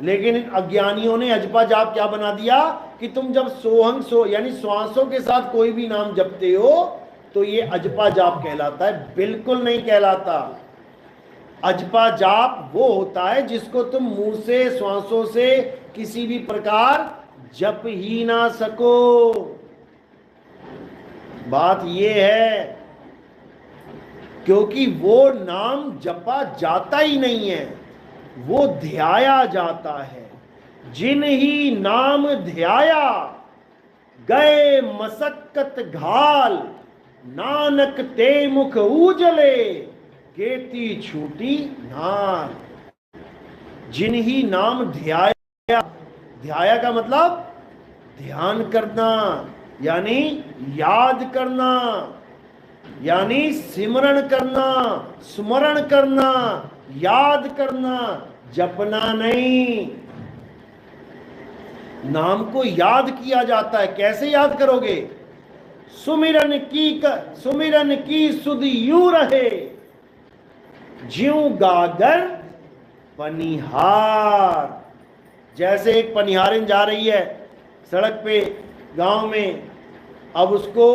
लेकिन अज्ञानियों ने अजपा जाप क्या बना दिया कि तुम जब सोहंग यानी श्वासों के साथ कोई भी नाम जपते हो तो ये अजपा जाप कहलाता है। बिल्कुल नहीं कहलाता। अजपा जाप वो होता है जिसको तुम मुंह से श्वासों से किसी भी प्रकार जप ही ना सको। बात ये है, क्योंकि वो नाम जपा जाता ही नहीं है, वो ध्याया जाता है। जिन ही नाम ध्याया गए मसक्कत घाल, नानक ते मुख उजले केती छूटी नार। जिन ही नाम ध्याया, ध्याया का मतलब ध्यान करना, यानी याद करना, यानी सिमरण करना, स्मरण करना, याद करना, जपना नहीं। नाम को याद किया जाता है। कैसे याद करोगे? सुमिरन की सुध यूं रहे, ज्यों गागर पनिहार। जैसे एक पनिहारिन जा रही है सड़क पे गांव में, अब उसको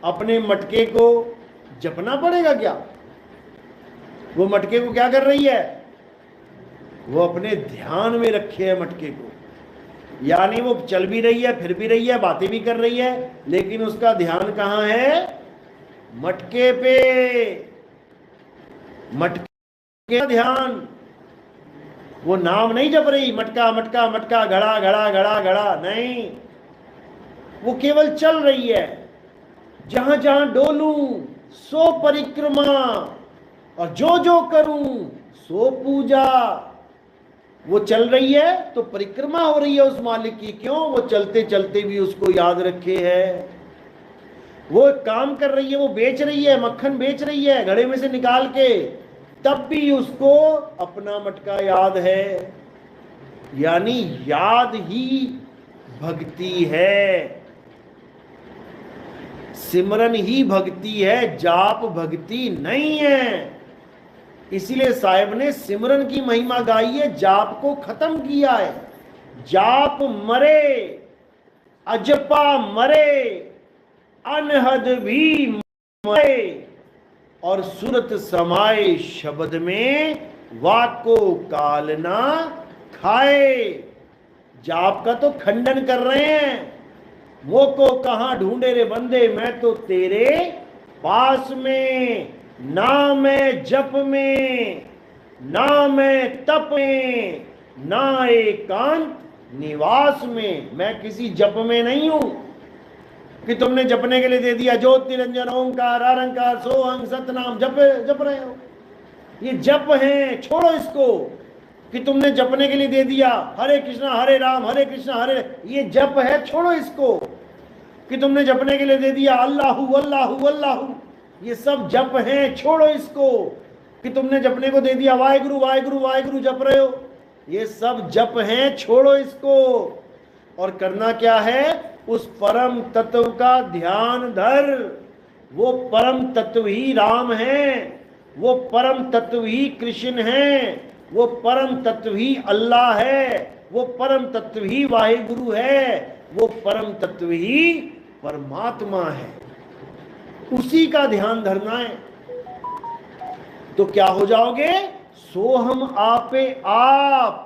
अपने मटके को जपना पड़ेगा क्या? वो मटके को क्या कर रही है? वो अपने ध्यान में रखे है मटके को, यानी वो चल भी रही है, फिर भी रही है, बातें भी कर रही है, लेकिन उसका ध्यान कहां है? मटके पे। मटके का ध्यान, वो नाम नहीं जप रही, मटका मटका मटका, घड़ा घड़ा घड़ा घड़ा, नहीं, वो केवल चल रही है। जहां जहां डोलूं सो परिक्रमा, और जो जो करूं सो पूजा। वो चल रही है तो परिक्रमा हो रही है उस मालिक की। क्यों? वो चलते चलते भी उसको याद रखे है। वो काम कर रही है, वो बेच रही है, मक्खन बेच रही है घड़े में से निकाल के, तब भी उसको अपना मटका याद है। यानी याद ही भक्ति है, सिमरन ही भक्ति है, जाप भक्ति नहीं है। इसीलिए साहिब ने सिमरन की महिमा गाई है, जाप को खत्म किया है। जाप मरे, अजपा मरे, अनहद भी मरे, और सुरत समाए शब्द में, वाको काल ना खाए। जाप का तो खंडन कर रहे हैं। वो को कहां ढूंढे रे बंदे, मैं तो तेरे पास में, ना मैं जप में, ना मैं तप में, ना एकांत निवास में। मैं किसी जप में नहीं हूं कि तुमने जपने के लिए दे दिया ज्योतिरंजन ओंकार अरंकार सोहं सतनाम, जप रहे हो। ये जप है, छोड़ो इसको। कि तुमने जपने के लिए दे दिया हरे कृष्णा हरे राम हरे कृष्णा हरे, ये जप है, छोड़ो इसको। कि तुमने जपने के लिए दे दिया अल्लाहू अल्लाहू अल्लाहू, ये सब जप हैं, छोड़ो इसको। कि तुमने जपने को दे दिया वाहिगुरु वाहिगुरु वाहिगुरु, जप रहे हो, ये सब जप हैं, छोड़ो इसको। और करना क्या है? उस परम तत्व का ध्यान धर। वो परम तत्व ही राम है, वो परम तत्व ही कृष्ण है, वो परम तत्व ही अल्लाह है, वो परम तत्व ही वाहिगुरु है, वो परम तत्व ही परमात्मा है। उसी का ध्यान धरना है, तो क्या हो जाओगे? सोहम आपे आप।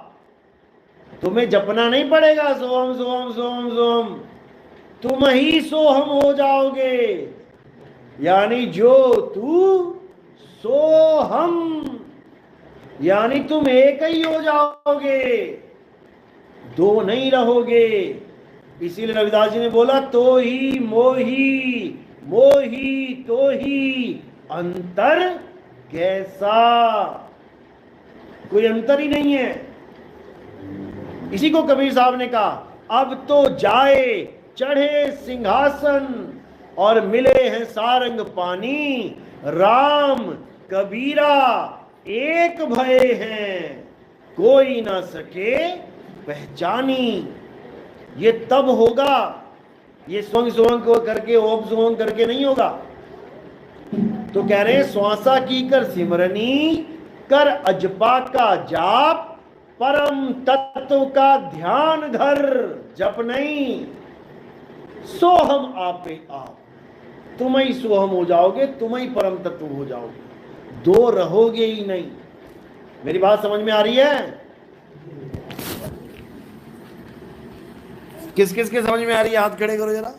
तुम्हें जपना नहीं पड़ेगा सोहम सोहम सोहम सोहम, तुम ही सोहम हो जाओगे। यानी जो तू सो हम, यानी तुम एक ही हो जाओगे, दो नहीं रहोगे। इसीलिए रविदास जी ने बोला तो ही मोही, मोही तो ही अंतर कैसा। कोई अंतर ही नहीं है। इसी को कबीर साहब ने कहा, अब तो जाए चढ़े सिंहासन और मिले हैं सारंग पानी, राम कबीरा एक भये हैं, कोई ना सके पहचानी। ये तब होगा, ये स्वंग स्वंग को करके ओम स्वंग करके नहीं होगा। तो कह रहे हैं श्वासा की कर सिमरनी, कर अजपा का जाप, परम तत्व का ध्यान धर, जप नहीं। सोहम आपे आप, तुम ही सोहम हो जाओगे, तुम ही परम तत्व हो जाओगे, दो रहोगे ही नहीं। मेरी बात समझ में आ रही है? किस किस के समझ में आ रही है? हाथ खड़े करो जरा।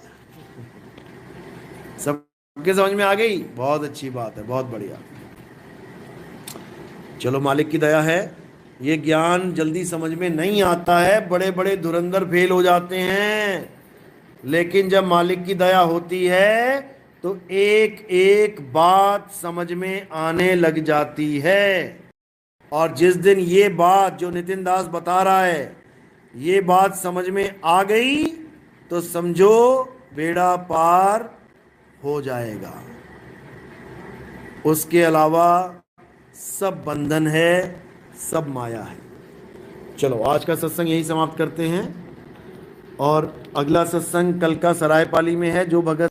सबके समझ में आ गई? बहुत अच्छी बात है, बहुत बढ़िया। चलो, मालिक की दया है। ये ज्ञान जल्दी समझ में नहीं आता है, बड़े बड़े धुरंधर फेल हो जाते हैं, लेकिन जब मालिक की दया होती है तो एक एक बात समझ में आने लग जाती है। और जिस दिन ये बात जो नितिन दास बता रहा है, ये बात समझ में आ गई तो समझो बेड़ा पार हो जाएगा। उसके अलावा सब बंधन है, सब माया है। चलो, आज का सत्संग यही समाप्त करते हैं, और अगला सत्संग कल का सरायपाली में है। जो भगत